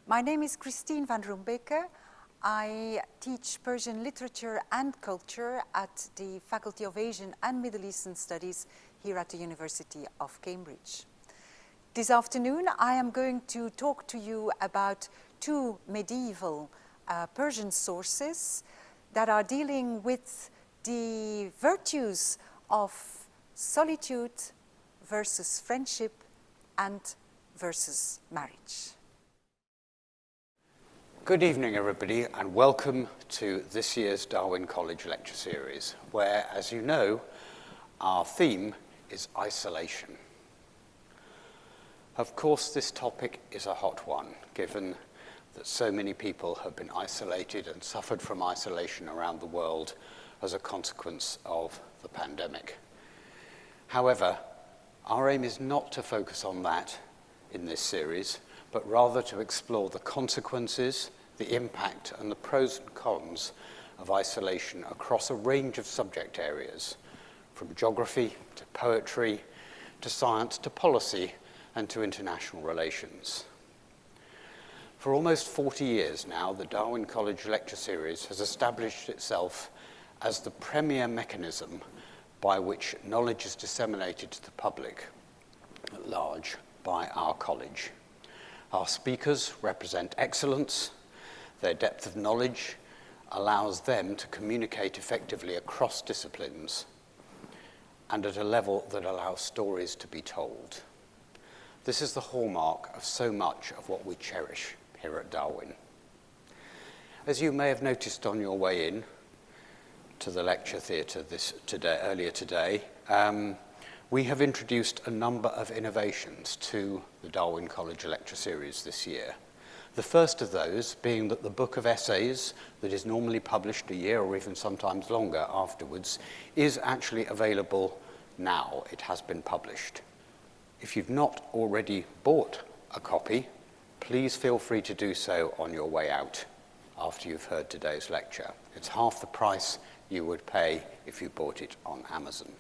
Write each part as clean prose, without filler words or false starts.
My name is Christine van Ruymbeke. I teach Persian literature and culture at the Faculty of Asian and Middle Eastern Studies here at the University of Cambridge. This afternoon, I am going to talk to you about two medieval Persian sources that are dealing with the virtues of solitude versus friendship and versus marriage. Good evening, everybody, and welcome to this year's Darwin College Lecture Series, where, as you know, our theme is isolation. Of course, this topic is a hot one, given that so many people have been isolated and suffered from isolation around the world as a consequence of the pandemic. However, our aim is not to focus on that in this series, but rather to explore the consequences, the impact, and the pros and cons of isolation across a range of subject areas, from geography to poetry, to science, to policy, and to international relations. For almost 40 years now, the Darwin College Lecture Series has established itself as the premier mechanism by which knowledge is disseminated to the public at large by our college. Our speakers represent excellence. Their depth of knowledge allows them to communicate effectively across disciplines and at a level that allows stories to be told. This is the hallmark of so much of what we cherish here at Darwin. As you may have noticed on your way in to the lecture theatre earlier today, we have introduced a number of innovations to the Darwin College Lecture Series this year. The first of those being that the book of essays that is normally published a year or even sometimes longer afterwards is actually available now. It has been published. If you've not already bought a copy, please feel free to do so on your way out after you've heard today's lecture. It's half the price you would pay if you bought it on Amazon.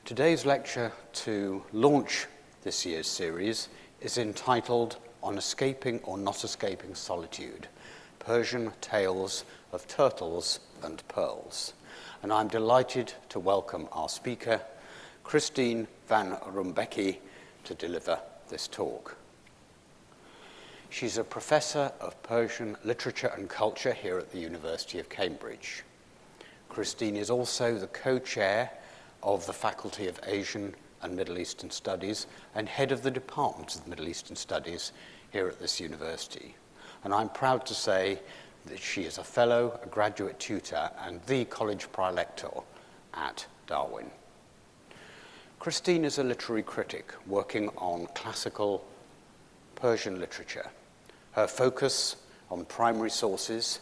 Today's lecture to launch this year's series is entitled On Escaping or Not Escaping Solitude, Persian Tales of Turtles and Pearls. And I'm delighted to welcome our speaker, Christine van Ruymbeke, to deliver this talk. She's a professor of Persian literature and culture here at the University of Cambridge. Christine is also the co-chair of the Faculty of Asian and Middle Eastern Studies and head of the Department of Middle Eastern Studies here at this university. And I'm proud to say that she is a fellow, a graduate tutor, and the college praelector at Darwin. Christine is a literary critic working on classical Persian literature. Her focus on primary sources,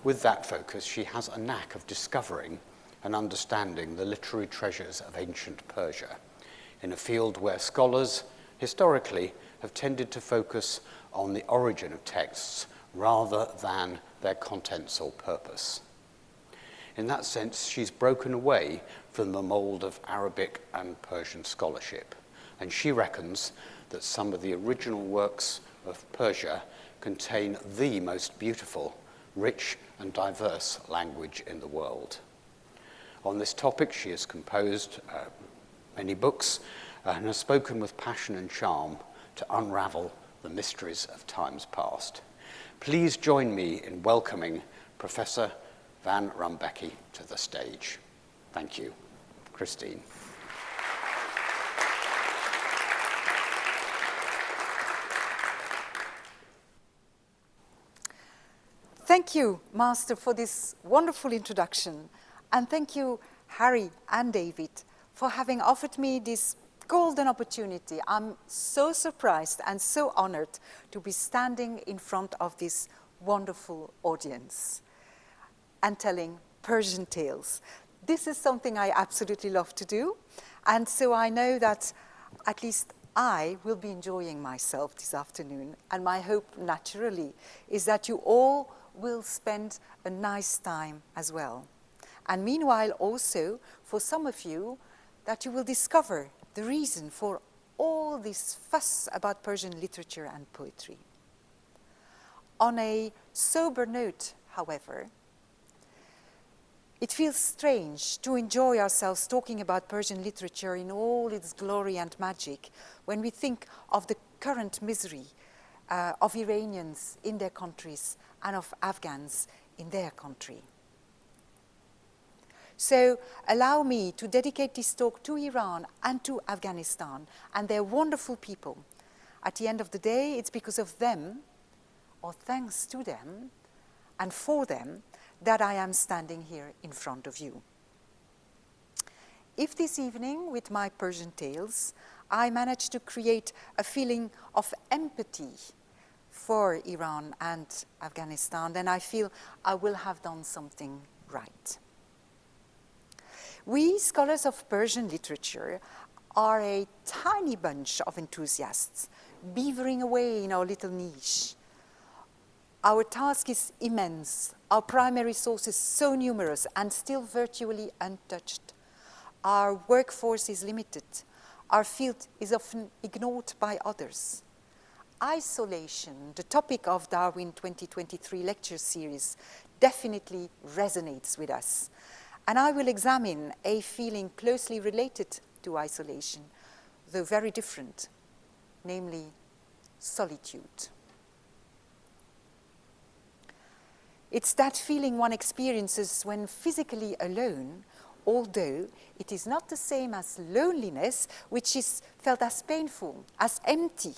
with that focus, she has a knack of discovering and understanding the literary treasures of ancient Persia, in a field where scholars, historically, have tended to focus on the origin of texts rather than their contents or purpose. In that sense, she's broken away from the mold of Arabic and Persian scholarship, and she reckons that some of the original works of Persia contain the most beautiful, rich, and diverse language in the world. On this topic, she has composed many books and has spoken with passion and charm to unravel the mysteries of times past. Please join me in welcoming Professor van Ruymbeke to the stage. Thank you. Christine. Thank you, Master, for this wonderful introduction. And thank you, Harry and David, for having offered me this golden opportunity. I'm so surprised and so honored to be standing in front of this wonderful audience and telling Persian tales. This is something I absolutely love to do. And so I know that at least I will be enjoying myself this afternoon. And my hope, naturally, is that you all will spend a nice time as well. And meanwhile, also, for some of you, that you will discover the reason for all this fuss about Persian literature and poetry. On a sober note, however, it feels strange to enjoy ourselves talking about Persian literature in all its glory and magic when we think of the current misery of Iranians in their countries and of Afghans in their country. So allow me to dedicate this talk to Iran and to Afghanistan and their wonderful people. At the end of the day, it's because of them, or thanks to them, and for them, that I am standing here in front of you. If this evening, with my Persian tales, I manage to create a feeling of empathy for Iran and Afghanistan, then I feel I will have done something right. We scholars of Persian literature are a tiny bunch of enthusiasts, beavering away in our little niche. Our task is immense, our primary sources so numerous and still virtually untouched. Our workforce is limited, our field is often ignored by others. Isolation, the topic of Darwin 2023 lecture series, definitely resonates with us. And I will examine a feeling closely related to isolation, though very different, namely solitude. It's that feeling one experiences when physically alone, although it is not the same as loneliness, which is felt as painful, as empty.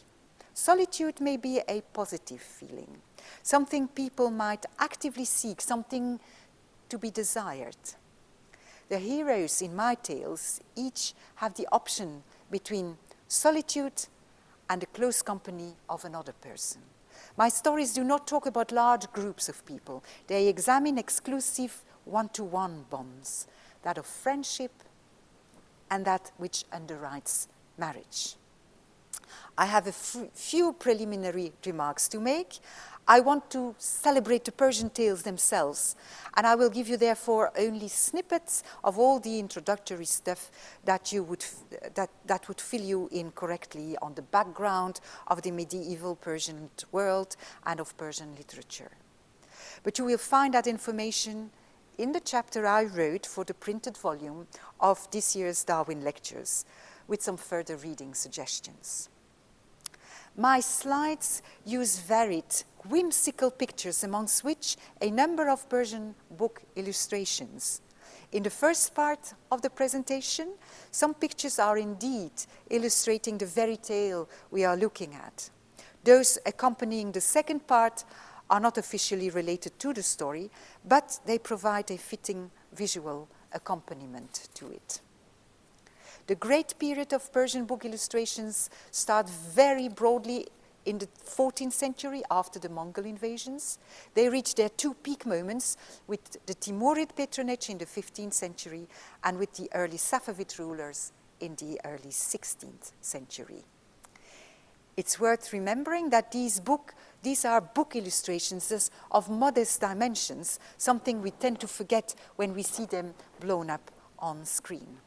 Solitude may be a positive feeling, something people might actively seek, something to be desired. The heroes in my tales each have the option between solitude and the close company of another person. My stories do not talk about large groups of people. They examine exclusive one-to-one bonds, that of friendship and that which underwrites marriage. I have a few preliminary remarks to make. I want to celebrate the Persian tales themselves, and I will give you therefore only snippets of all the introductory stuff that would fill you in correctly on the background of the medieval Persian world and of Persian literature. But you will find that information in the chapter I wrote for the printed volume of this year's Darwin lectures, with some further reading suggestions. My slides use varied, whimsical pictures, amongst which a number of Persian book illustrations. In the first part of the presentation, some pictures are indeed illustrating the very tale we are looking at. Those accompanying the second part are not officially related to the story, but they provide a fitting visual accompaniment to it. The great period of Persian book illustrations starts very broadly in the 14th century after the Mongol invasions. They reached their two peak moments with the Timurid patronage in the 15th century and with the early Safavid rulers in the early 16th century. It's worth remembering that these are book illustrations of modest dimensions, something we tend to forget when we see them blown up on screen.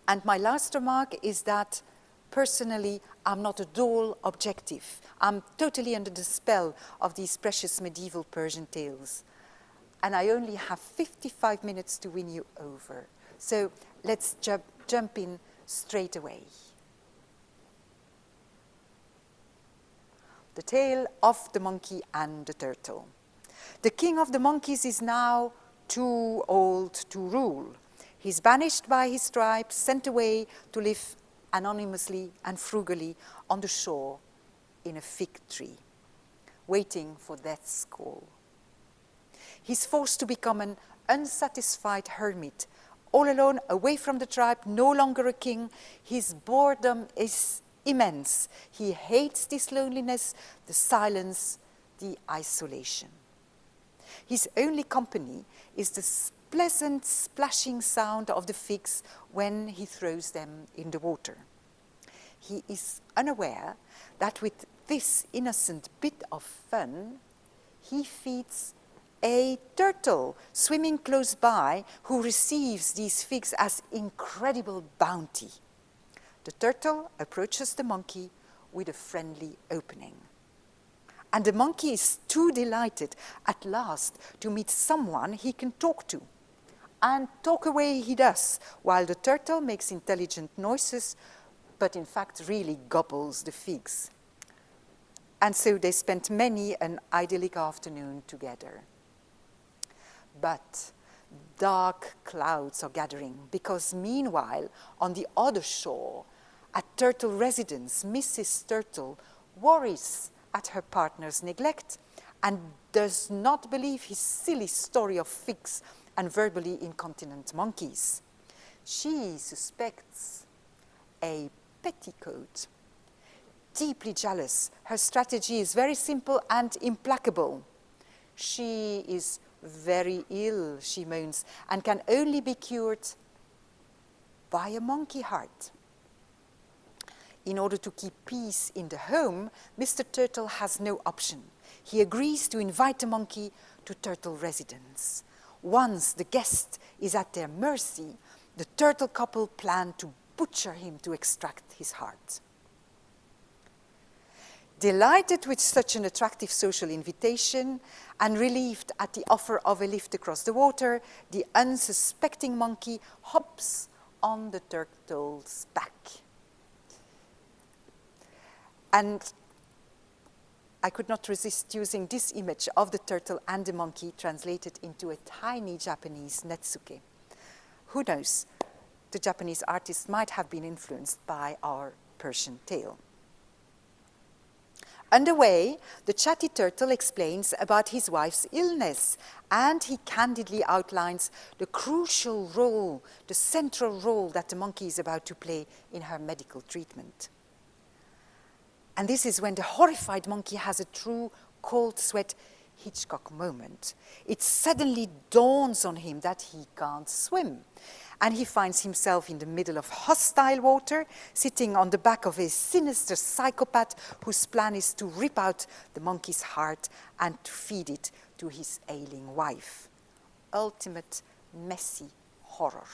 And my last remark is that, personally, I'm not at all objective. I'm totally under the spell of these precious medieval Persian tales. And I only have 55 minutes to win you over. So let's jump in straight away. The tale of the monkey and the turtle. The king of the monkeys is now too old to rule. He's banished by his tribe, sent away to live anonymously and frugally on the shore in a fig tree, waiting for death's call. He's forced to become an unsatisfied hermit, all alone, away from the tribe, no longer a king. His boredom is immense. He hates this loneliness, the silence, the isolation. His only company is the pleasant splashing sound of the figs when he throws them in the water. He is unaware that with this innocent bit of fun, he feeds a turtle swimming close by who receives these figs as incredible bounty. The turtle approaches the monkey with a friendly opening. And the monkey is too delighted at last to meet someone he can talk to. And talk away he does, while the turtle makes intelligent noises, but in fact really gobbles the figs. And so they spent many an idyllic afternoon together. But dark clouds are gathering, because meanwhile, on the other shore, at Turtle residence, Mrs. Turtle worries at her partner's neglect and does not believe his silly story of figs and verbally incontinent monkeys. She suspects a petticoat. Deeply jealous, her strategy is very simple and implacable. She is very ill, she moans, and can only be cured by a monkey heart. In order to keep peace in the home, Mr. Turtle has no option. He agrees to invite the monkey to Turtle residence. Once the guest is at their mercy, the turtle couple plan to butcher him to extract his heart. Delighted with such an attractive social invitation and relieved at the offer of a lift across the water, the unsuspecting monkey hops on the turtle's back. And I could not resist using this image of the turtle and the monkey translated into a tiny Japanese netsuke. Who knows, the Japanese artist might have been influenced by our Persian tale. Underway, the chatty turtle explains about his wife's illness, and he candidly outlines the crucial role, the central role that the monkey is about to play in her medical treatment. And this is when the horrified monkey has a true cold sweat Hitchcock moment. It suddenly dawns on him that he can't swim. And he finds himself in the middle of hostile water, sitting on the back of a sinister psychopath whose plan is to rip out the monkey's heart and to feed it to his ailing wife. Ultimate messy horror.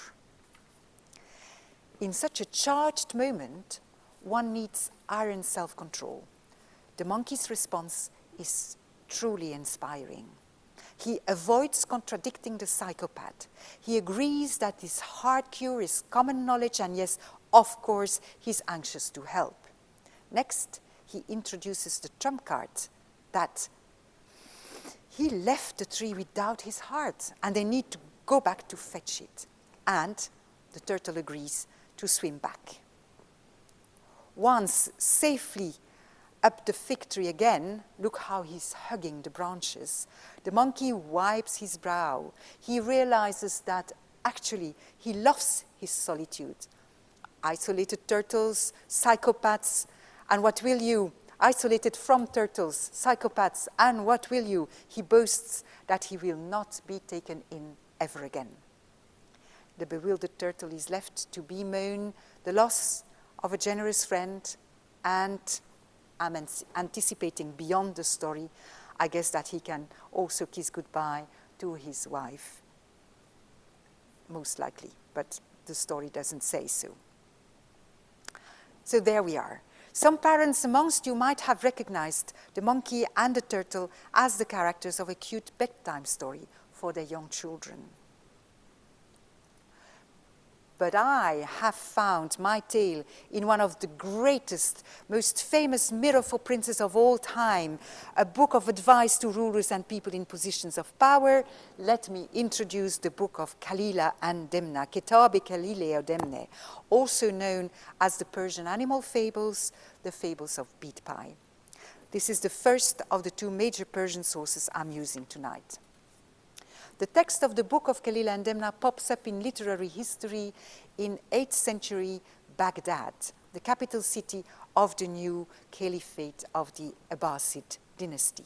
In such a charged moment, one needs iron self-control. The monkey's response is truly inspiring. He avoids contradicting the psychopath. He agrees that this hard cure is common knowledge, and yes, of course, he's anxious to help. Next, he introduces the trump card that he left the tree without his heart, and they need to go back to fetch it. And the turtle agrees to swim back. Once safely up the fig tree again, look how he's hugging the branches. The monkey wipes his brow. He realizes that actually he loves his solitude. Isolated turtles, psychopaths, and what will you? Isolated from turtles, psychopaths, and what will you? He boasts that he will not be taken in ever again. The bewildered turtle is left to bemoan the loss of a generous friend, and I'm anticipating beyond the story, I guess that he can also kiss goodbye to his wife. Most likely, but the story doesn't say so. So there we are. Some parents amongst you might have recognized the monkey and the turtle as the characters of a cute bedtime story for their young children. But I have found my tale in one of the greatest, most famous mirror for princes of all time, a book of advice to rulers and people in positions of power. Let me introduce the book of Kalila and Dimna, Ketab-e Kalile-o Demne, also known as the Persian animal fables, the fables of beet pie. This is the first of the two major Persian sources I'm using tonight. The text of the book of Kalila and Dimna pops up in literary history in 8th century Baghdad, the capital city of the new caliphate of the Abbasid dynasty.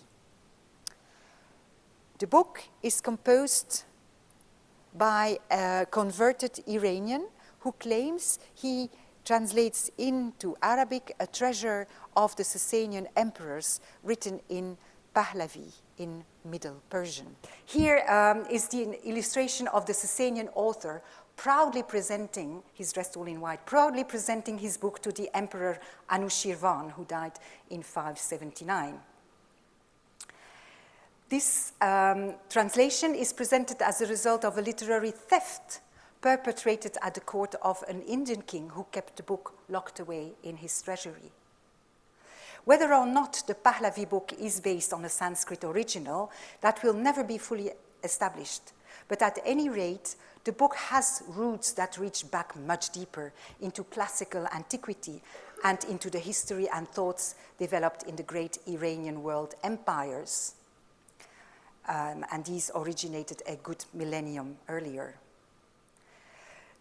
The book is composed by a converted Iranian who claims he translates into Arabic a treasure of the Sasanian emperors written in Pahlavi, in Middle Persian. Here is the illustration of the Sasanian author proudly presenting, he's dressed all in white, proudly presenting his book to the Emperor Anushirvan, who died in 579. This translation is presented as a result of a literary theft perpetrated at the court of an Indian king who kept the book locked away in his treasury. Whether or not the Pahlavi book is based on a Sanskrit original, that will never be fully established. But at any rate, the book has roots that reach back much deeper into classical antiquity and into the history and thoughts developed in the great Iranian world empires. And these originated a good millennium earlier.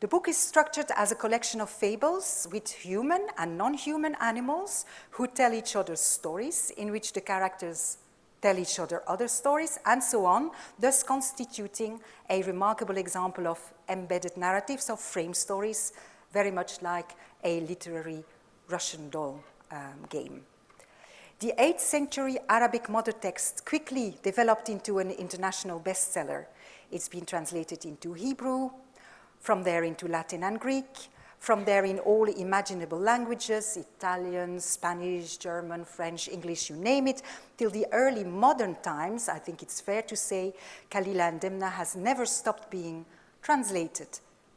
The book is structured as a collection of fables with human and non-human animals who tell each other stories, in which the characters tell each other other stories, and so on, thus constituting a remarkable example of embedded narratives of frame stories, very much like a literary Russian doll game. The 8th century Arabic mother text quickly developed into an international bestseller. It's been translated into Hebrew, from there into Latin and Greek, from there in all imaginable languages, Italian, Spanish, German, French, English, you name it, till the early modern times. I think it's fair to say Kalila and Dimna has never stopped being translated,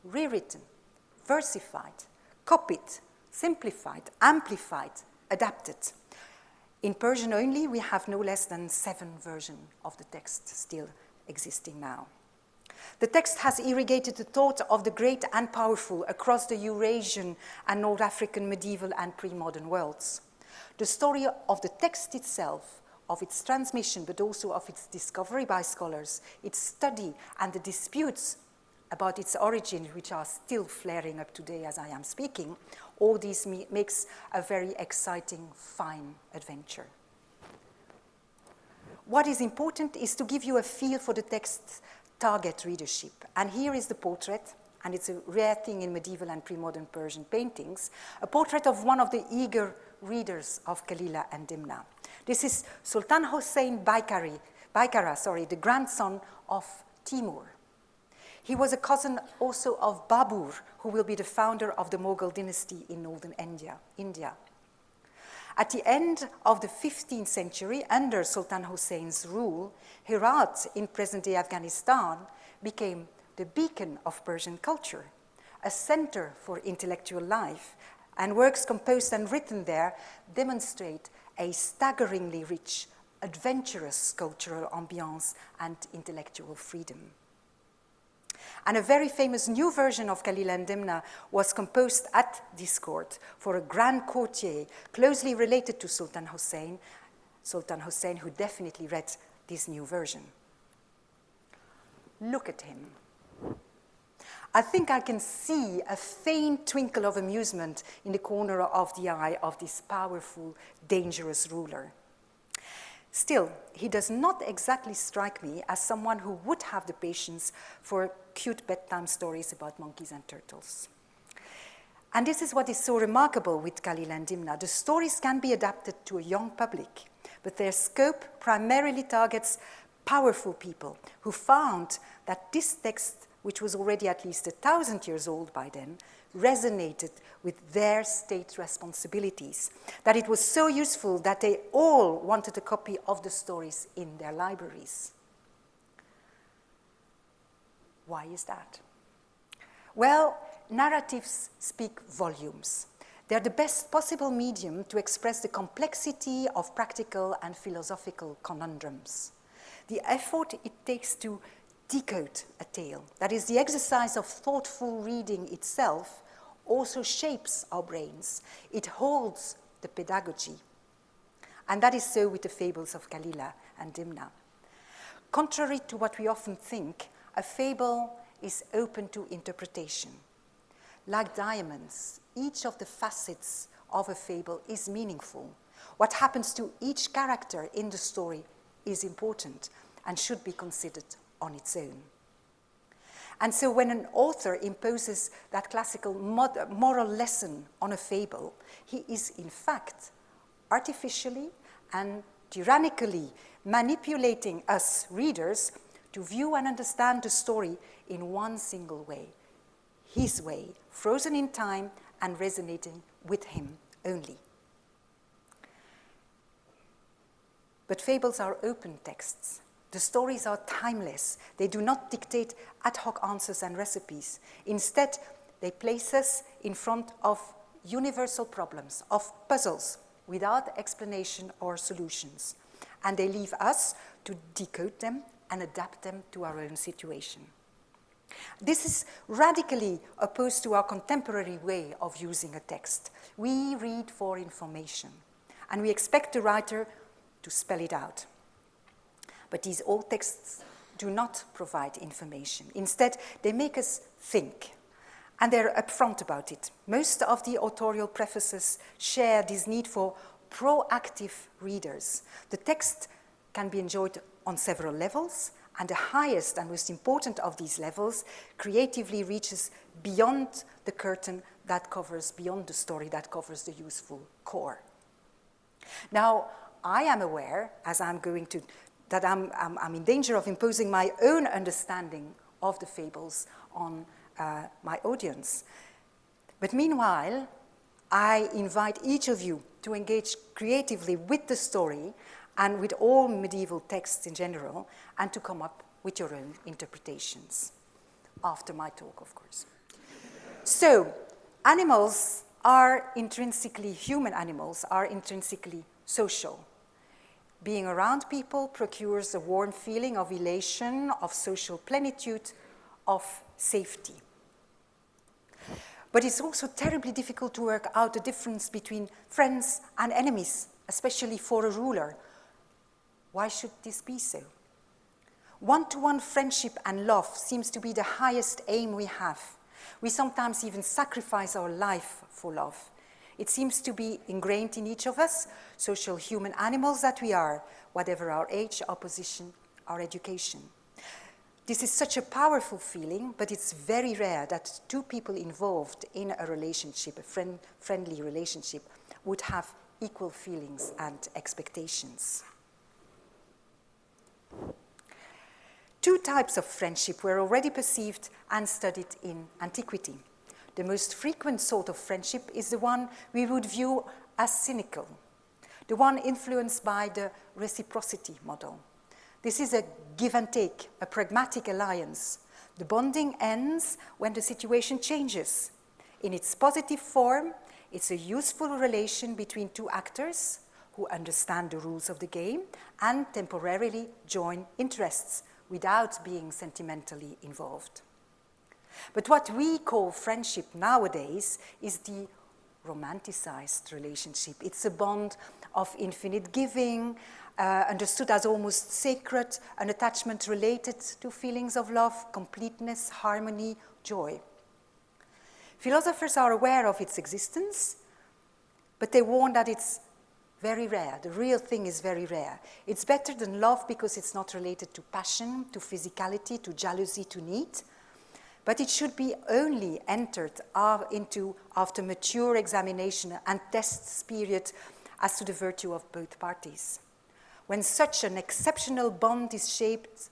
rewritten, versified, copied, simplified, amplified, adapted. In Persian only, we have no less than 7 versions of the text still existing now. The text has irrigated the thought of the great and powerful across the Eurasian and North African medieval and pre-modern worlds. The story of the text itself, of its transmission, but also of its discovery by scholars, its study, and the disputes about its origin, which are still flaring up today as I am speaking, all these makes a very exciting, fine adventure. What is important is to give you a feel for the text's target readership. And here is the portrait, and it's a rare thing in medieval and pre-modern Persian paintings, a portrait of one of the eager readers of Kalila and Dimna. This is Sultan Hussain Paykar, the grandson of Timur. He was a cousin also of Babur, who will be the founder of the Mughal dynasty in northern India. At the end of the 15th century, under Sultan Hussein's rule, Herat in present-day Afghanistan became the beacon of Persian culture, a center for intellectual life, and works composed and written there demonstrate a staggeringly rich, adventurous cultural ambiance and intellectual freedom. And a very famous new version of Kalila and Dimna was composed at this court for a grand courtier closely related to Sultan Hussain who definitely read this new version. Look at him. I think I can see a faint twinkle of amusement in the corner of the eye of this powerful, dangerous ruler. Still, he does not exactly strike me as someone who would have the patience for cute bedtime stories about monkeys and turtles. And this is what is so remarkable with Kalila and Dimna. The stories can be adapted to a young public, but their scope primarily targets powerful people who found that this text, which was already at least 1,000 years old by then, resonated with their state responsibilities, that it was so useful that they all wanted a copy of the stories in their libraries. Why is that? Well, narratives speak volumes. They're the best possible medium to express the complexity of practical and philosophical conundrums. The effort it takes to decode a tale, that is, the exercise of thoughtful reading itself, also shapes our brains. It holds the pedagogy. And that is so with the fables of Kalila and Dimna. Contrary to what we often think, a fable is open to interpretation. Like diamonds, each of the facets of a fable is meaningful. What happens to each character in the story is important and should be considered on its own. And so when an author imposes that classical moral lesson on a fable, he is in fact artificially and tyrannically manipulating us readers to view and understand the story in one single way, his way, frozen in time and resonating with him only. But fables are open texts. The stories are timeless. They do not dictate ad hoc answers and recipes. Instead, they place us in front of universal problems, of puzzles, without explanation or solutions. And they leave us to decode them and adapt them to our own situation. This is radically opposed to our contemporary way of using a text. We read for information, and we expect the writer to spell it out. But these old texts do not provide information. Instead, they make us think, and they're upfront about it. Most of the authorial prefaces share this need for proactive readers. The text can be enjoyed on several levels, and the highest and most important of these levels creatively reaches beyond the curtain that covers, beyond the story that covers the useful core. Now, I am aware, as I'm going to, that I'm in danger of imposing my own understanding of the fables on my audience. But meanwhile, I invite each of you to engage creatively with the story and with all medieval texts in general, and to come up with your own interpretations, after my talk, of course. So, animals are intrinsically, human animals are intrinsically social. Being around people procures a warm feeling of elation, of social plenitude, of safety. But it's also terribly difficult to work out the difference between friends and enemies, especially for a ruler. Why should this be so? One-to-one friendship and love seems to be the highest aim we have. We sometimes even sacrifice our life for love. It seems to be ingrained in each of us, social human animals that we are, whatever our age, our position, our education. This is such a powerful feeling, but it's very rare that two people involved in a relationship, a friendly relationship, would have equal feelings and expectations. Two types of friendship were already perceived and studied in antiquity. The most frequent sort of friendship is the one we would view as cynical, the one influenced by the reciprocity model. This is a give and take, a pragmatic alliance. The bonding ends when the situation changes. In its positive form, it's a useful relation between two actors who understand the rules of the game and temporarily join interests without being sentimentally involved. But what we call friendship nowadays is the romanticized relationship. It's a bond of infinite giving, understood as almost sacred, an attachment related to feelings of love, completeness, harmony, joy. Philosophers are aware of its existence, but they warn that it's very rare. The real thing is very rare. It's better than love because it's not related to passion, to physicality, to jealousy, to need. But it should be only entered into after mature examination and tests period as to the virtue of both parties. When such an exceptional bond is shaped,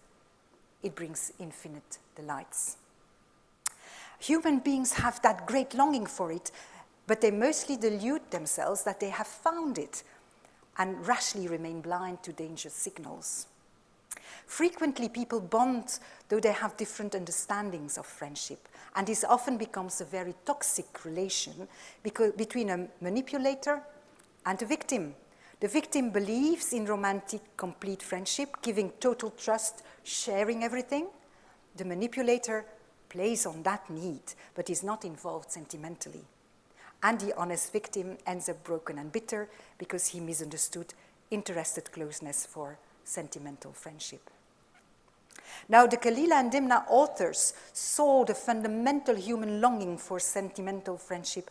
it brings infinite delights. Human beings have that great longing for it, but they mostly delude themselves that they have found it and rashly remain blind to dangerous signals. Frequently, people bond though they have different understandings of friendship, and this often becomes a very toxic relation between a manipulator and a victim. The victim believes in romantic, complete friendship, giving total trust, sharing everything. The manipulator plays on that need, but is not involved sentimentally. And the honest victim ends up broken and bitter because he misunderstood interested closeness for sentimental friendship. Now, the Kalila and Dimna authors saw the fundamental human longing for sentimental friendship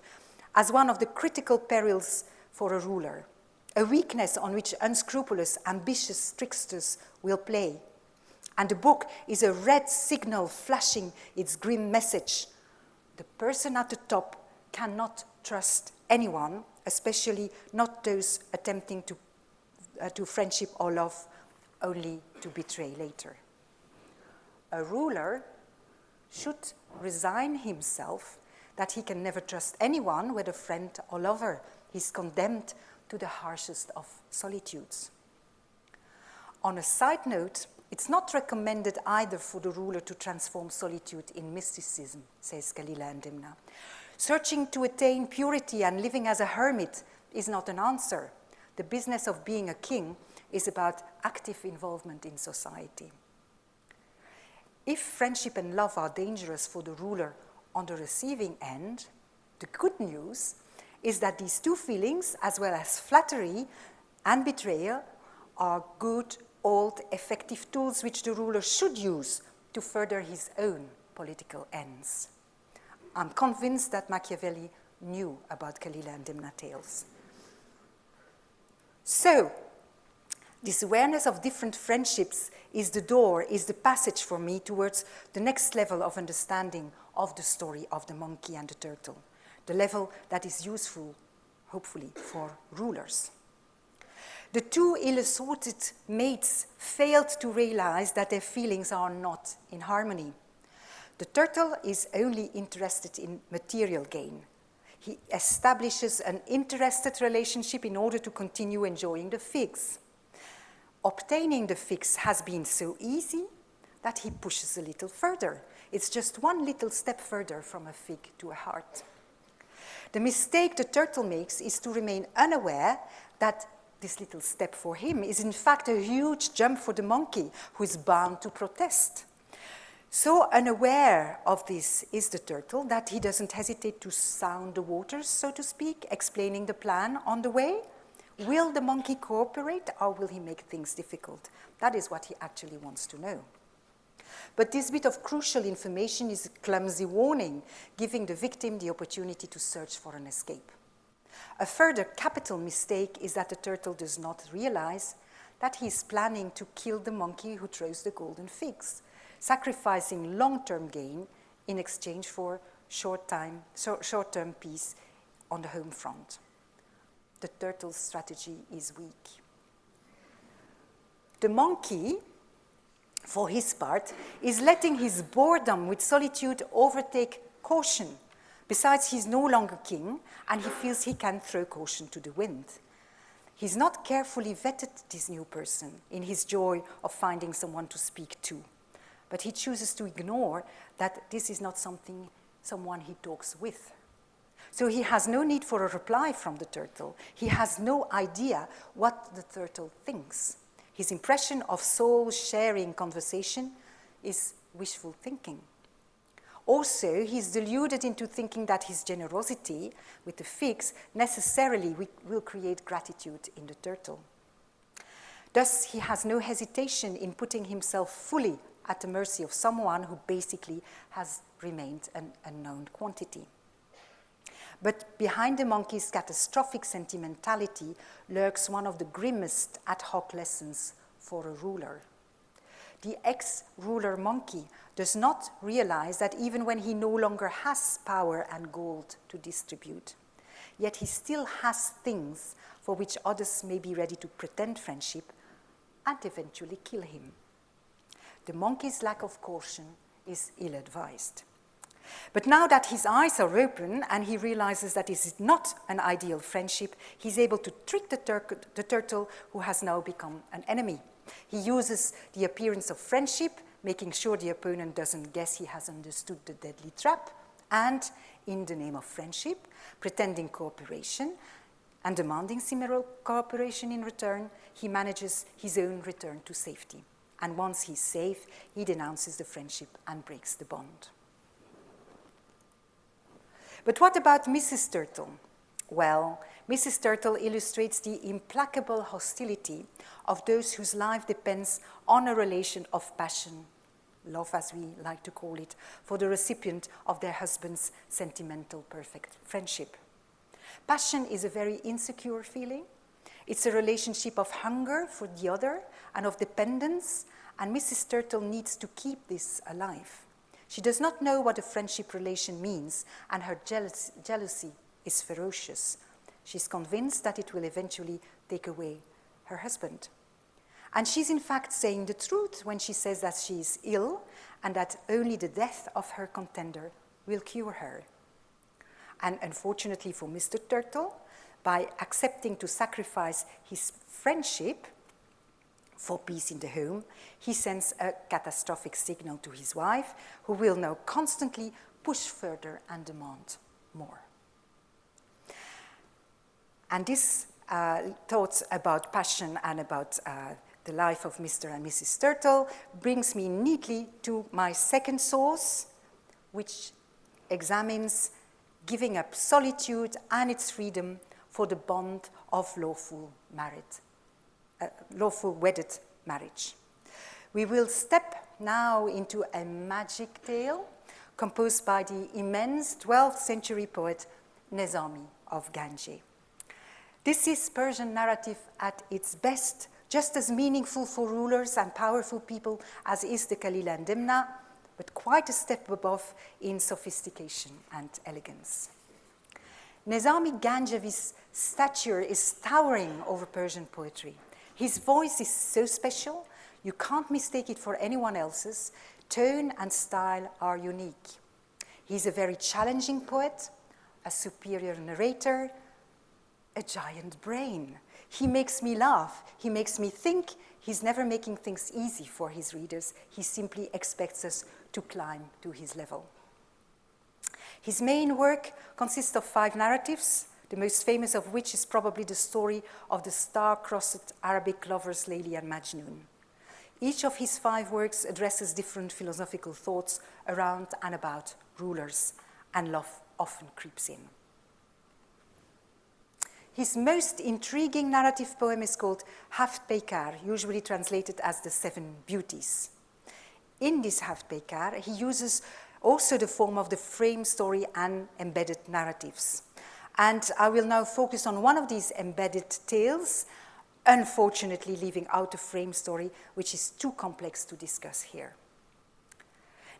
as one of the critical perils for a ruler, a weakness on which unscrupulous, ambitious tricksters will play. And the book is a red signal flashing its grim message. The person at the top cannot trust anyone, especially not those attempting to friendship or love, only to betray later. A ruler should resign himself that he can never trust anyone, whether friend or lover. He's condemned to the harshest of solitudes. On a side note, It's not recommended either for the ruler to transform solitude in mysticism, says Kalila and Dimna. Searching to attain purity and living as a hermit is not an answer. The business of being a king is about active involvement in society. If friendship and love are dangerous for the ruler on the receiving end, the good news is that these two feelings, as well as flattery and betrayal, are good, old, effective tools which the ruler should use to further his own political ends. I'm convinced that Machiavelli knew about Kalila and Dimna tales. So, this awareness of different friendships is the door, is the passage for me towards the next level of understanding of the story of the monkey and the turtle, the level that is useful, hopefully, for rulers. The two ill-assorted mates failed to realize that their feelings are not in harmony. The turtle is only interested in material gain. He establishes an interested relationship in order to continue enjoying the figs. Obtaining the figs has been so easy that he pushes a little further. It's just one little step further from a fig to a heart. The mistake the turtle makes is to remain unaware that this little step for him is in fact a huge jump for the monkey, who is bound to protest. So unaware of this is the turtle that he doesn't hesitate to sound the waters, so to speak, explaining the plan on the way. Will the monkey cooperate, or will he make things difficult? That is what he actually wants to know. But this bit of crucial information is a clumsy warning, giving the victim the opportunity to search for an escape. A further capital mistake is that the turtle does not realize that he is planning to kill the monkey who throws the golden figs, sacrificing long-term gain in exchange for short-term peace on the home front. The turtle's strategy is weak. The monkey, for his part, is letting his boredom with solitude overtake caution. Besides, he's no longer king, and he feels he can throw caution to the wind. He's not carefully vetted this new person in his joy of finding someone to speak to, but he chooses to ignore that this is not someone he talks with. So he has no need for a reply from the turtle. He has no idea what the turtle thinks. His impression of soul-sharing conversation is wishful thinking. Also, he's deluded into thinking that his generosity with the figs necessarily will create gratitude in the turtle. Thus, he has no hesitation in putting himself fully at the mercy of someone who basically has remained an unknown quantity. But behind the monkey's catastrophic sentimentality lurks one of the grimmest ad hoc lessons for a ruler. The ex-ruler monkey does not realize that even when he no longer has power and gold to distribute, yet he still has things for which others may be ready to pretend friendship and eventually kill him. The monkey's lack of caution is ill-advised. But now that his eyes are open and he realizes that this is not an ideal friendship, he's able to trick the turtle, who has now become an enemy. He uses the appearance of friendship, making sure the opponent doesn't guess he has understood the deadly trap, and, in the name of friendship, pretending cooperation and demanding similar cooperation in return, he manages his own return to safety. And once he's safe, he denounces the friendship and breaks the bond. But what about Mrs. Turtle? Well, Mrs. Turtle illustrates the implacable hostility of those whose life depends on a relation of passion, love as we like to call it, for the recipient of their husband's sentimental perfect friendship. Passion is a very insecure feeling. It's a relationship of hunger for the other and of dependence, and Mrs. Turtle needs to keep this alive. She does not know what a friendship relation means, and her jealousy is ferocious. She's convinced that it will eventually take away her husband. And she's in fact saying the truth when she says that she is ill and that only the death of her contender will cure her. And unfortunately for Mr. Turtle, by accepting to sacrifice his friendship for peace in the home, he sends a catastrophic signal to his wife, who will now constantly push further and demand more. And this thoughts about passion and about the life of Mr. and Mrs. Turtle brings me neatly to my second source, which examines giving up solitude and its freedom for the bond of lawful wedded marriage. We will step now into a magic tale composed by the immense 12th century poet Nezami of Ganjavi. This is Persian narrative at its best, just as meaningful for rulers and powerful people as is the Kalila and Dimna, but quite a step above in sophistication and elegance. Nezami Ganjavi's stature is towering over Persian poetry. His voice is so special, you can't mistake it for anyone else's. Tone and style are unique. He's a very challenging poet, a superior narrator, a giant brain. He makes me laugh, he makes me think. He's never making things easy for his readers. He simply expects us to climb to his level. His main work consists of 5 narratives, the most famous of which is probably the story of the star-crossed Arabic lovers Layli and Majnun. Each of his 5 works addresses different philosophical thoughts around and about rulers, and love often creeps in. His most intriguing narrative poem is called Paykar, usually translated as the 7 Beauties. In this Paykar, he uses also the form of the frame story and embedded narratives. And I will now focus on one of these embedded tales, unfortunately leaving out the frame story, which is too complex to discuss here.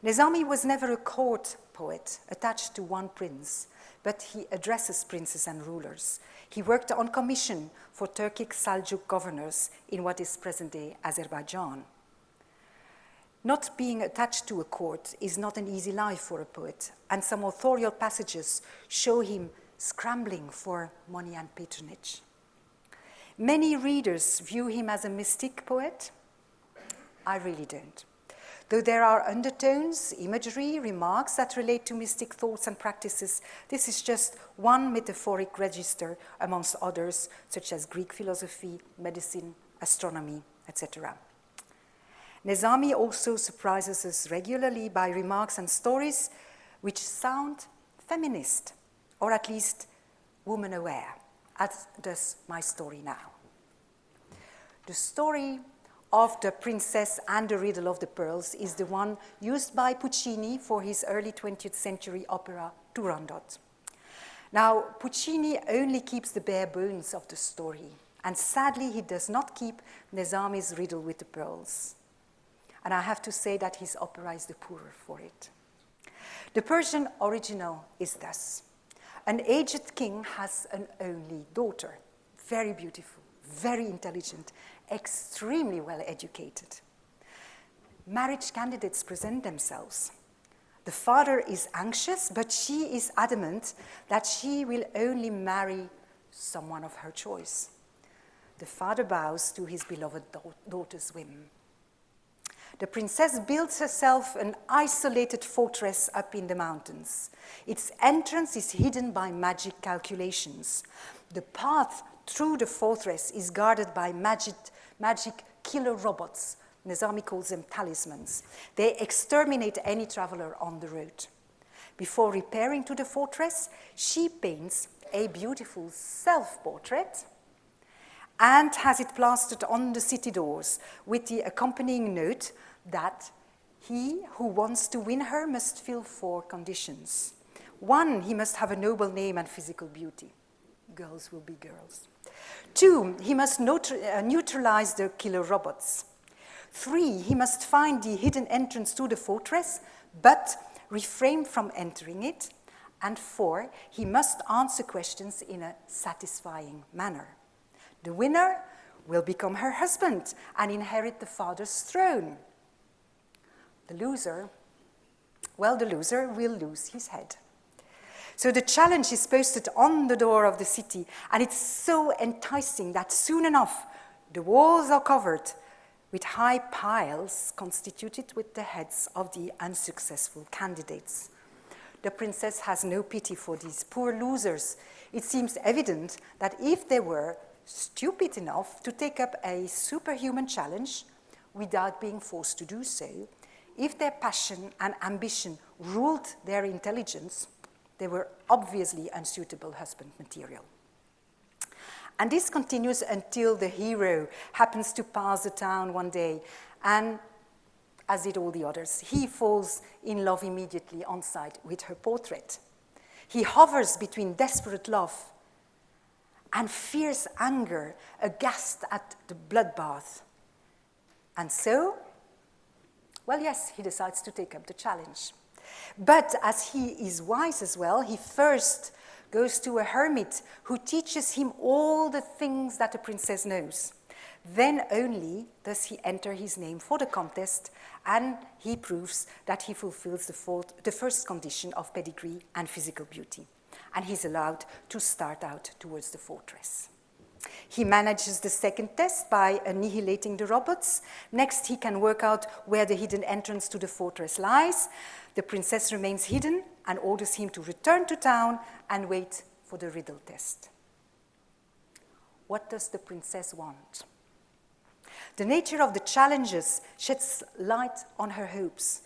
Nezami was never a court poet attached to one prince, but he addresses princes and rulers. He worked on commission for Turkic Seljuk governors in what is present-day Azerbaijan. Not being attached to a court is not an easy life for a poet, and some authorial passages show him scrambling for money and patronage. Many readers view him as a mystic poet. I really don't. Though there are undertones, imagery, remarks that relate to mystic thoughts and practices, this is just one metaphoric register amongst others, such as Greek philosophy, medicine, astronomy, etc. Nezami also surprises us regularly by remarks and stories which sound feminist, or at least woman-aware, as does my story now. The story of the Princess and the Riddle of the Pearls is the one used by Puccini for his early 20th century opera Turandot. Now, Puccini only keeps the bare bones of the story, and sadly he does not keep Nezami's Riddle with the Pearls. And I have to say that his opera is the poorer for it. The Persian original is thus: an aged king has an only daughter, very beautiful, very intelligent, extremely well educated. Marriage candidates present themselves. The father is anxious, but she is adamant that she will only marry someone of her choice. The father bows to his beloved daughter's whim. The princess builds herself an isolated fortress up in the mountains. Its entrance is hidden by magic calculations. The path through the fortress is guarded by magic killer robots. Nezami calls them talismans. They exterminate any traveler on the road. Before repairing to the fortress, she paints a beautiful self-portrait and has it plastered on the city doors with the accompanying note that he who wants to win her must fill 4 conditions. 1, he must have a noble name and physical beauty. Girls will be girls. 2, he must neutralize the killer robots. 3, he must find the hidden entrance to the fortress, but refrain from entering it. And 4, he must answer questions in a satisfying manner. The winner will become her husband and inherit the father's throne. The loser will lose his head. So the challenge is posted on the door of the city, and it's so enticing that soon enough the walls are covered with high piles constituted with the heads of the unsuccessful candidates. The princess has no pity for these poor losers. It seems evident that if they were stupid enough to take up a superhuman challenge without being forced to do so, if their passion and ambition ruled their intelligence, they were obviously unsuitable husband material. And this continues until the hero happens to pass the town one day, and as did all the others, he falls in love immediately on sight with her portrait. He hovers between desperate love and fierce anger, aghast at the bloodbath. And so, well, yes, he decides to take up the challenge. But as he is wise as well, he first goes to a hermit who teaches him all the things that the princess knows. Then only does he enter his name for the contest, and he proves that he fulfills the first condition of pedigree and physical beauty. And he's allowed to start out towards the fortress. He manages the second test by annihilating the robots. Next, he can work out where the hidden entrance to the fortress lies. The princess remains hidden and orders him to return to town and wait for the riddle test. What does the princess want? The nature of the challenges sheds light on her hopes.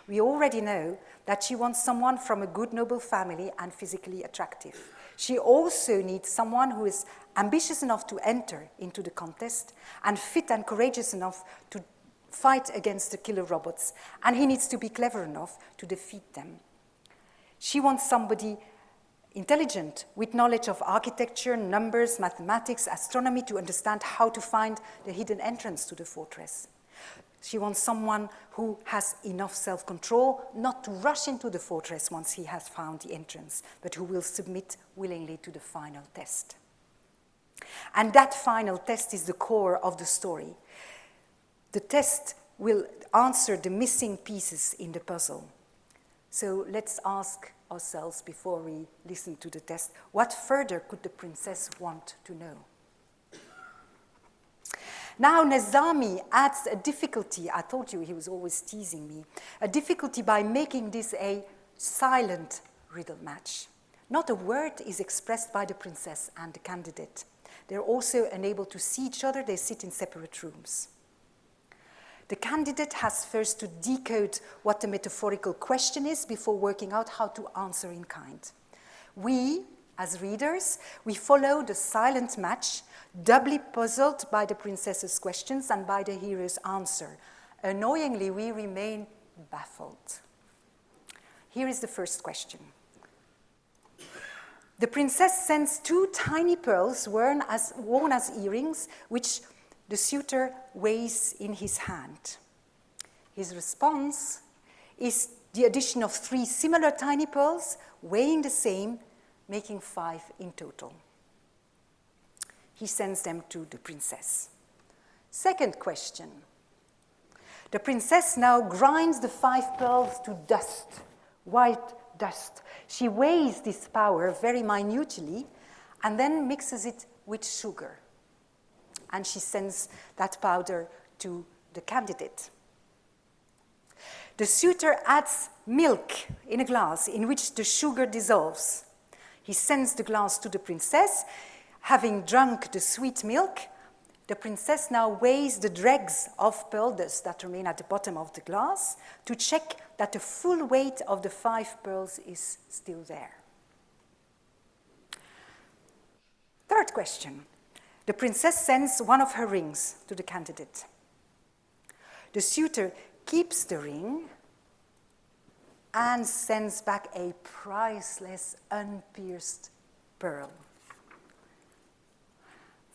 We already know that she wants someone from a good, noble family and physically attractive. She also needs someone who is ambitious enough to enter into the contest and fit and courageous enough to fight against the killer robots, and he needs to be clever enough to defeat them. She wants somebody intelligent with knowledge of architecture, numbers, mathematics, astronomy to understand how to find the hidden entrance to the fortress. She wants someone who has enough self-control not to rush into the fortress once he has found the entrance, but who will submit willingly to the final test. And that final test is the core of the story. The test will answer the missing pieces in the puzzle. So let's ask ourselves before we listen to the test, what further could the princess want to know? Now Nezami adds a difficulty. I told you he was always teasing me. A difficulty by making this a silent riddle match. Not a word is expressed by the princess and the candidate. They're also unable to see each other. They sit in separate rooms. The candidate has first to decode what the metaphorical question is before working out how to answer in kind. We, as readers, we follow the silent match, doubly puzzled by the princess's questions and by the hero's answer. Annoyingly, we remain baffled. Here is the first question. The princess sends 2 tiny pearls worn as earrings, which the suitor weighs in his hand. His response is the addition of 3 similar tiny pearls, weighing the same, making 5 in total. He sends them to the princess. Second question. The princess now grinds the 5 pearls to dust, white dust. She weighs this powder very minutely and then mixes it with sugar. And she sends that powder to the candidate. The suitor adds milk in a glass in which the sugar dissolves. He sends the glass to the princess. Having drunk the sweet milk, the princess now weighs the dregs of pearl dust that remain at the bottom of the glass to check that the full weight of the 5 pearls is still there. Third question. The princess sends one of her rings to the candidate. The suitor keeps the ring and sends back a priceless, unpierced pearl.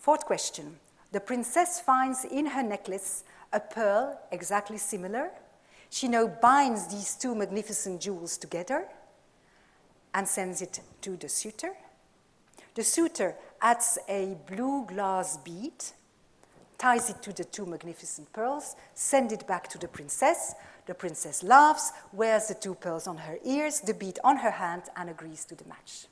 Fourth question. The princess finds in her necklace a pearl exactly similar. She now binds these 2 magnificent jewels together and sends it to the suitor. The suitor adds a blue glass bead, ties it to the 2 magnificent pearls, sends it back to the princess. The princess laughs, wears the 2 pearls on her ears, the bead on her hand, and agrees to the match.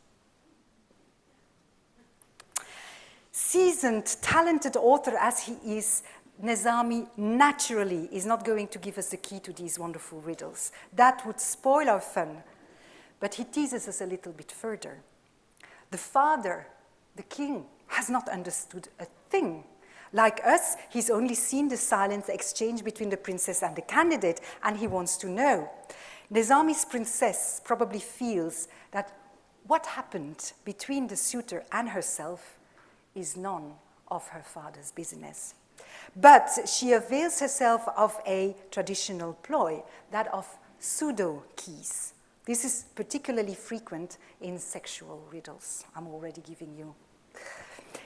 Seasoned, talented author as he is, Nezami naturally is not going to give us the key to these wonderful riddles. That would spoil our fun. But he teases us a little bit further. The father, the king, has not understood a thing. Like us, he's only seen the silent exchange between the princess and the candidate, and he wants to know. Nezami's princess probably feels that what happened between the suitor and herself is none of her father's business. But she avails herself of a traditional ploy, that of pseudo-keys. This is particularly frequent in sexual riddles. I'm already giving you.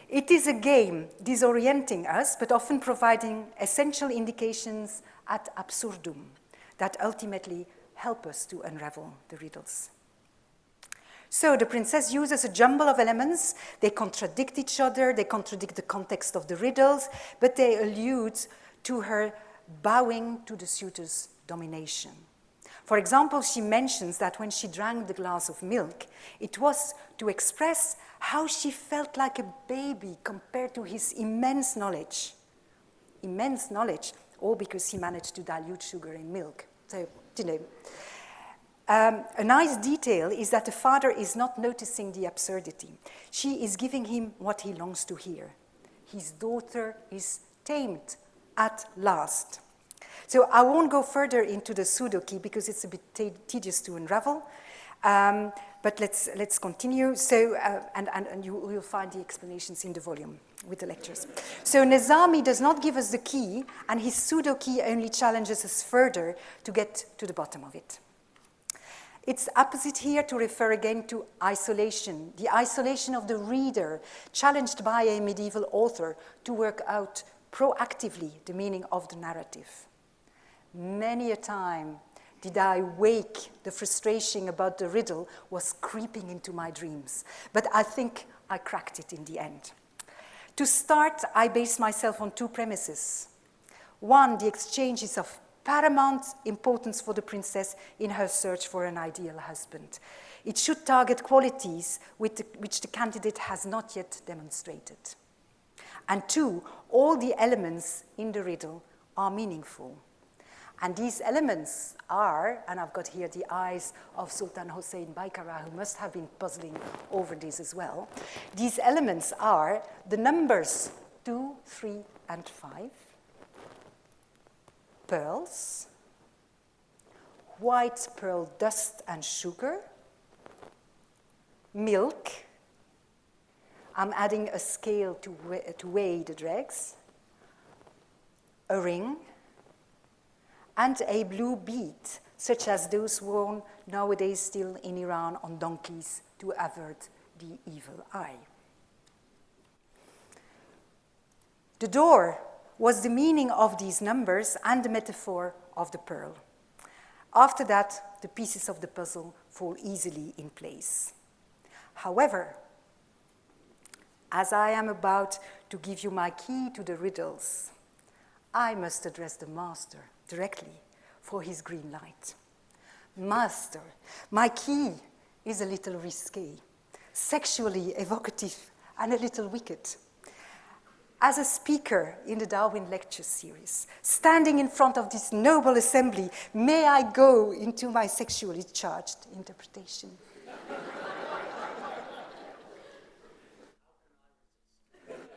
It is a game disorienting us, but often providing essential indications ad absurdum that ultimately help us to unravel the riddles. So the princess uses a jumble of elements. They contradict each other, they contradict the context of the riddles, but they allude to her bowing to the suitor's domination. For example, she mentions that when she drank the glass of milk, it was to express how she felt like a baby compared to his immense knowledge. Immense knowledge, all because he managed to dilute sugar in milk. So, you know. A nice detail is that the father is not noticing the absurdity. She is giving him what he longs to hear. His daughter is tamed at last. So I won't go further into the pseudo-key because it's a bit tedious to unravel. But let's continue. So, and you'll find the explanations in the volume with the lectures. So Nezami does not give us the key, and his pseudo-key only challenges us further to get to the bottom of it. It's opposite here to refer again to isolation, the isolation of the reader, challenged by a medieval author to work out proactively the meaning of the narrative. Many a time did I wake the frustration about the riddle was creeping into my dreams, but I think I cracked it in the end. To start, I base myself on two premises. One, the exchange is of paramount importance for the princess in her search for an ideal husband. It should target qualities which the candidate has not yet demonstrated. And two, all the elements in the riddle are meaningful. And these elements are, and I've got here the eyes of Sultan Hussain Paykar, who must have been puzzling over this as well. These elements are the numbers 2, 3, and 5, pearls, white pearl dust and sugar, milk. I'm adding a scale to weigh the dregs, a ring, and a blue bead, such as those worn nowadays still in Iran on donkeys to avert the evil eye. The door was the meaning of these numbers and the metaphor of the pearl. After that, the pieces of the puzzle fall easily in place. However, as I am about to give you my key to the riddles, I must address the master directly for his green light. Master, my key is a little risque, sexually evocative, and a little wicked. As a speaker in the Darwin lecture series, standing in front of this noble assembly, may I go into my sexually charged interpretation?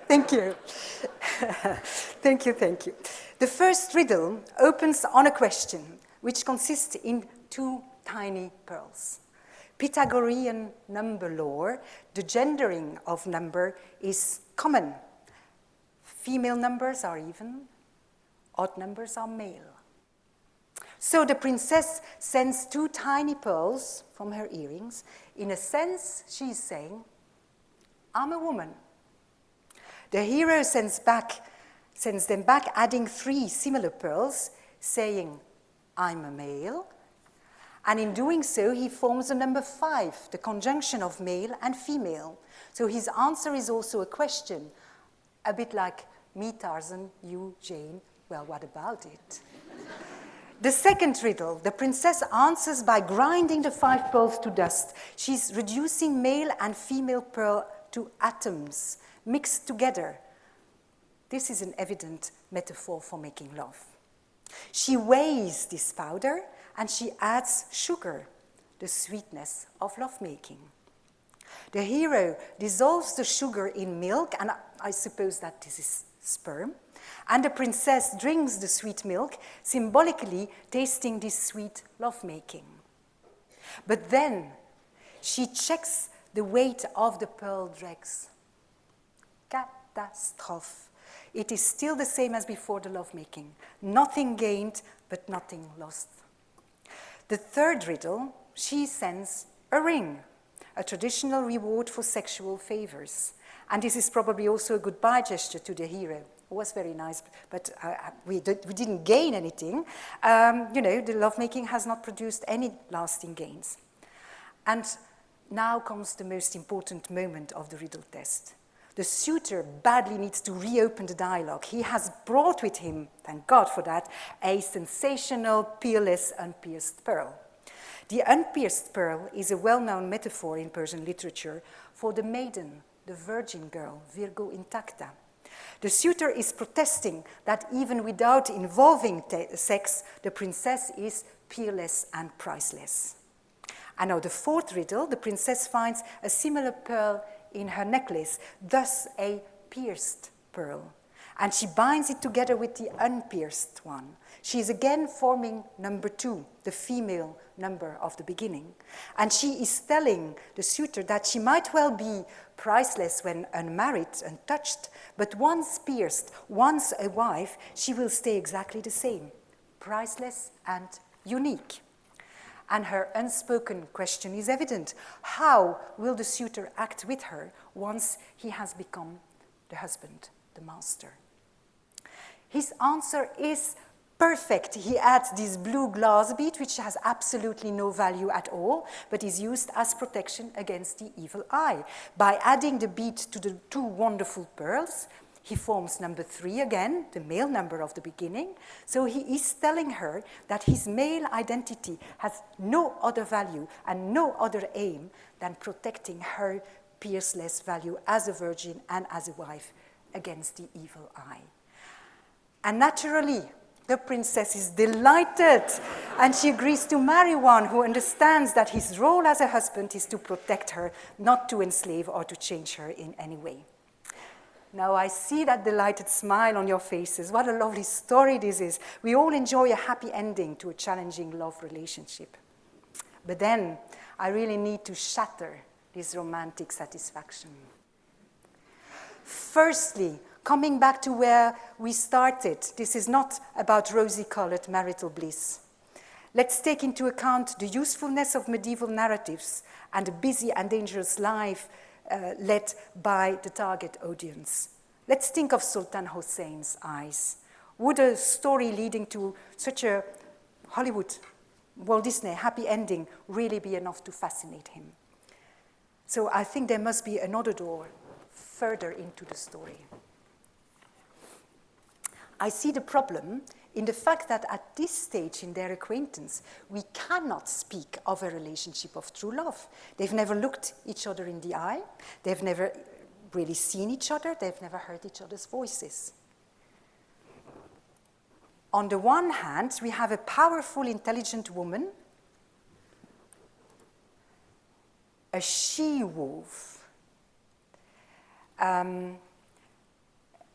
Thank you. Thank you, thank you. The first riddle opens on a question which consists in two tiny pearls. Pythagorean number lore, the gendering of number is common. Female numbers are even, odd numbers are male. So the princess sends two tiny pearls from her earrings. In a sense, she's saying, I'm a woman. The hero sends them back, adding 3 similar pearls, saying, I'm a male. And in doing so, he forms the number 5, the conjunction of male and female. So his answer is also a question, a bit like, me Tarzan, you Jane, well, what about it? The second riddle, the princess answers by grinding the 5 pearls to dust. She's reducing male and female pearl to atoms, mixed together. This is an evident metaphor for making love. She weighs this powder and she adds sugar, the sweetness of lovemaking. The hero dissolves the sugar in milk, and I suppose that this is sperm, and the princess drinks the sweet milk, symbolically tasting this sweet lovemaking. But then she checks the weight of the pearl dregs. Catastrophe. It is still the same as before the lovemaking. Nothing gained, but nothing lost. The third riddle, she sends a ring, a traditional reward for sexual favors. And this is probably also a goodbye gesture to the hero. It was very nice, but we didn't gain anything. The lovemaking has not produced any lasting gains. And now comes the most important moment of the riddle test. The suitor badly needs to reopen the dialogue. He has brought with him, thank God for that, a sensational, peerless, unpierced pearl. The unpierced pearl is a well-known metaphor in Persian literature for the maiden, the virgin girl, Virgo intacta. The suitor is protesting that even without involving sex, the princess is peerless and priceless. And now the fourth riddle, the princess finds a similar pearl in her necklace, thus a pierced pearl. And she binds it together with the unpierced one. She is again forming number 2, the female number of the beginning. And she is telling the suitor that she might well be priceless when unmarried, untouched, but once pierced, once a wife, she will stay exactly the same, priceless and unique. And her unspoken question is evident. How will the suitor act with her once he has become the husband, the master? His answer is perfect. He adds this blue glass bead, which has absolutely no value at all, but is used as protection against the evil eye. By adding the bead to the 2 wonderful pearls, he forms number 3 again, the male number of the beginning. So he is telling her that his male identity has no other value and no other aim than protecting her pierceless value as a virgin and as a wife against the evil eye. And naturally, the princess is delighted, and she agrees to marry one who understands that his role as a husband is to protect her, not to enslave or to change her in any way. Now I see that delighted smile on your faces. What a lovely story this is. We all enjoy a happy ending to a challenging love relationship. But then I really need to shatter this romantic satisfaction. Firstly, coming back to where we started, this is not about rosy-colored marital bliss. Let's take into account the usefulness of medieval narratives and the busy and dangerous life led by the target audience. Let's think of Sultan Hussein's eyes. Would a story leading to such a Hollywood, Walt Disney happy ending really be enough to fascinate him? So I think there must be another door further into the story. I see the problem in the fact that at this stage in their acquaintance, we cannot speak of a relationship of true love. They've never looked each other in the eye. They've never really seen each other. They've never heard each other's voices. On the one hand, we have a powerful, intelligent woman, a she-wolf.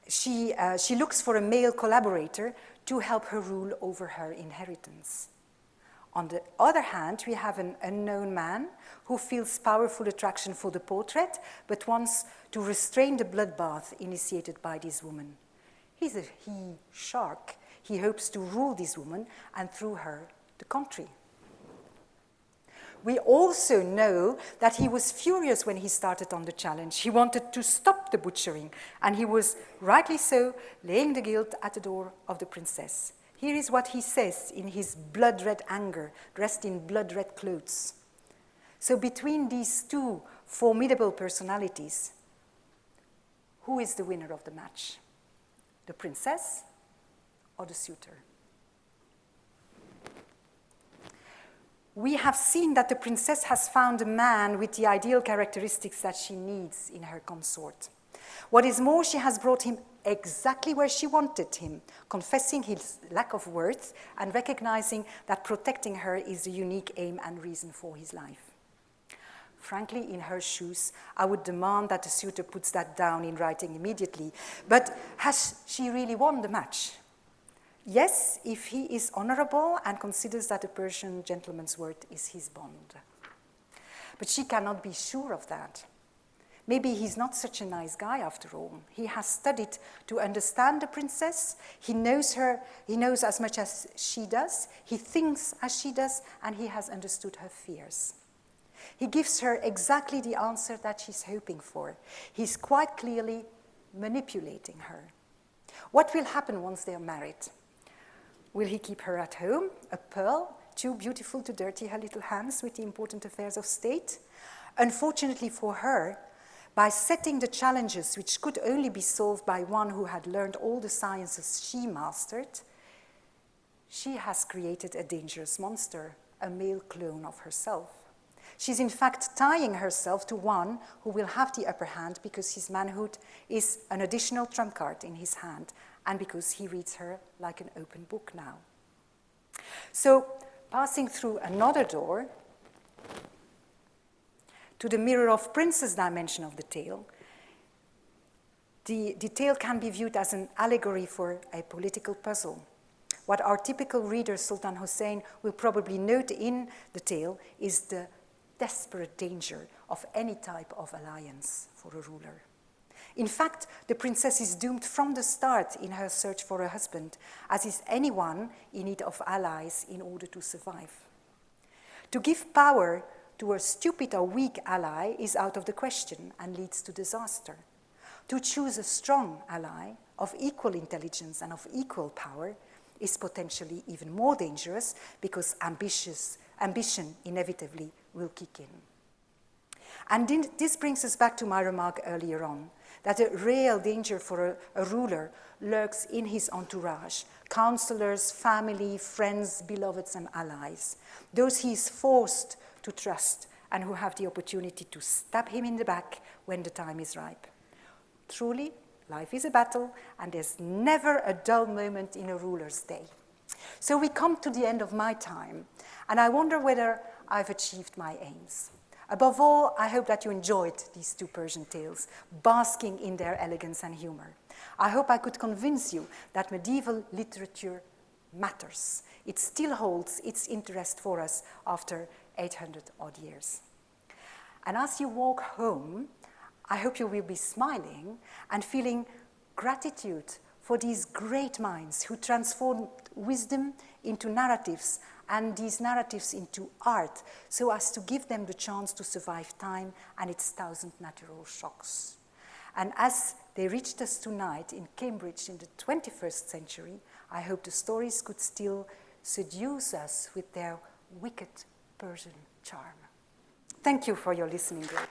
She looks for a male collaborator to help her rule over her inheritance. On the other hand, we have an unknown man who feels powerful attraction for the portrait, but wants to restrain the bloodbath initiated by this woman. He's a he-shark. He hopes to rule this woman and through her, the country. We also know that he was furious when he started on the challenge. He wanted to stop the butchering, and he was, rightly so, laying the guilt at the door of the princess. Here is what he says in his blood-red anger, dressed in blood-red clothes. So between these 2 formidable personalities, who is the winner of the match? The princess or the suitor? We have seen that the princess has found a man with the ideal characteristics that she needs in her consort. What is more, she has brought him exactly where she wanted him, confessing his lack of worth and recognizing that protecting her is the unique aim and reason for his life. Frankly, in her shoes, I would demand that the suitor puts that down in writing immediately. But has she really won the match? Yes, if he is honorable and considers that a Persian gentleman's word is his bond. But she cannot be sure of that. Maybe he's not such a nice guy after all. He has studied to understand the princess. He knows her, he knows as much as she does. He thinks as she does, and he has understood her fears. He gives her exactly the answer that she's hoping for. He's quite clearly manipulating her. What will happen once they are married? Will he keep her at home, a pearl, too beautiful to dirty her little hands with the important affairs of state? Unfortunately for her, by setting the challenges which could only be solved by one who had learned all the sciences she mastered, she has created a dangerous monster, a male clone of herself. She's in fact tying herself to one who will have the upper hand because his manhood is an additional trump card in his hand and because he reads her like an open book now. So, passing through another door, to the mirror of princess dimension of the tale, the tale can be viewed as an allegory for a political puzzle. What our typical reader, Sultan Hussain, will probably note in the tale is the desperate danger of any type of alliance for a ruler. In fact, the princess is doomed from the start in her search for a husband, as is anyone in need of allies in order to survive. To give power to a stupid or weak ally is out of the question and leads to disaster. To choose a strong ally of equal intelligence and of equal power is potentially even more dangerous because ambition inevitably will kick in. And this brings us back to my remark earlier on, that a real danger for a ruler lurks in his entourage, counselors, family, friends, beloveds, and allies, those he is forced to trust and who have the opportunity to stab him in the back when the time is ripe. Truly, life is a battle, and there's never a dull moment in a ruler's day. So we come to the end of my time, and I wonder whether I've achieved my aims. Above all, I hope that you enjoyed these two Persian tales, basking in their elegance and humor. I hope I could convince you that medieval literature matters. It still holds its interest for us after 800 odd years. And as you walk home, I hope you will be smiling and feeling gratitude for these great minds who transformed wisdom into narratives and these narratives into art, so as to give them the chance to survive time and its 1,000 natural shocks. And as they reached us tonight in Cambridge in the 21st century, I hope the stories could still seduce us with their wicked Persian charm. Thank you for your listening, girls.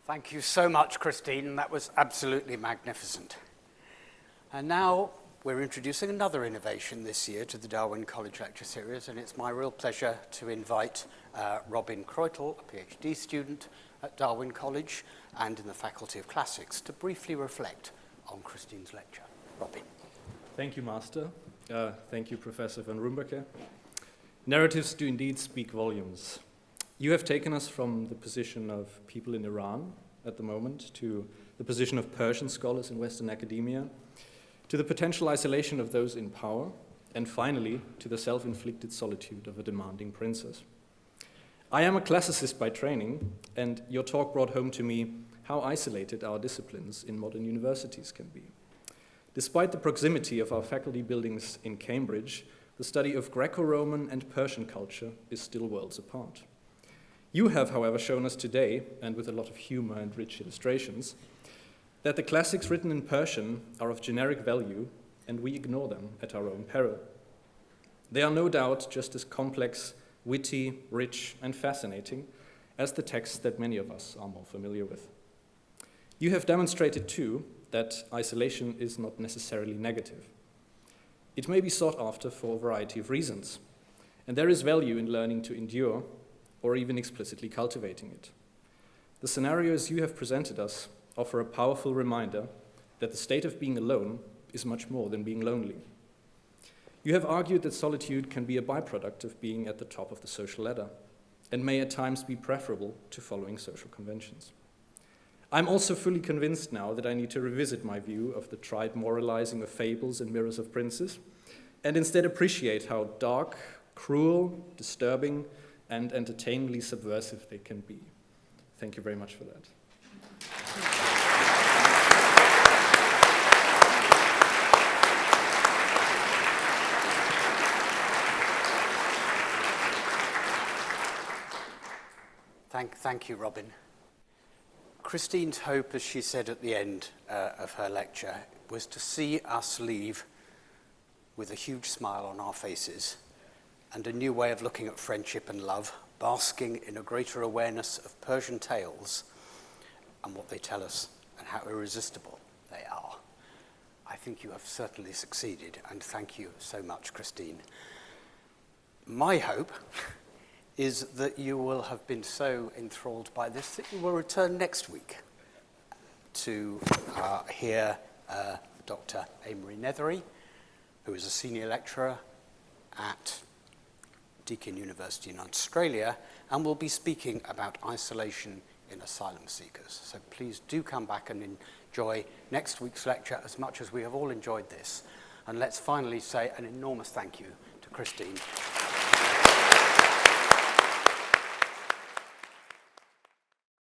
Thank you so much, Christine. That was absolutely magnificent. And now we're introducing another innovation this year to the Darwin College Lecture Series, and it's my real pleasure to invite Robin Kreutel, a PhD student at Darwin College and in the Faculty of Classics, to briefly reflect on Christine's lecture. Robin. Thank you, Master. Thank you, Professor van Ruymbeke. Narratives do indeed speak volumes. You have taken us from the position of people in Iran at the moment to the position of Persian scholars in Western academia, to the potential isolation of those in power, and finally to the self-inflicted solitude of a demanding princess. I am a classicist by training, and your talk brought home to me how isolated our disciplines in modern universities can be. Despite the proximity of our faculty buildings in Cambridge, the study of Greco-Roman and Persian culture is still worlds apart. You have, however, shown us today, and with a lot of humor and rich illustrations, that the classics written in Persian are of generic value, and we ignore them at our own peril. They are no doubt just as complex, witty, rich, and fascinating as the texts that many of us are more familiar with. You have demonstrated, too, that isolation is not necessarily negative. It may be sought after for a variety of reasons, and there is value in learning to endure or even explicitly cultivating it. The scenarios you have presented us offer a powerful reminder that the state of being alone is much more than being lonely. You have argued that solitude can be a byproduct of being at the top of the social ladder and may at times be preferable to following social conventions. I'm also fully convinced now that I need to revisit my view of the tried moralizing of fables and mirrors of princes and instead appreciate how dark, cruel, disturbing, and entertainingly subversive they can be. Thank you very much for that. Thank you, Robin. Christine's hope, as she said at the end of her lecture, was to see us leave with a huge smile on our faces and a new way of looking at friendship and love, basking in a greater awareness of Persian tales and what they tell us and how irresistible they are. I think you have certainly succeeded, and thank you so much, Christine. My hope is that you will have been so enthralled by this that you will return next week to hear Dr. Amory Nethery, who is a senior lecturer at Deakin University in Australia, and will be speaking about isolation in asylum seekers. So please do come back and enjoy next week's lecture as much as we have all enjoyed this. And let's finally say an enormous thank you to Christine.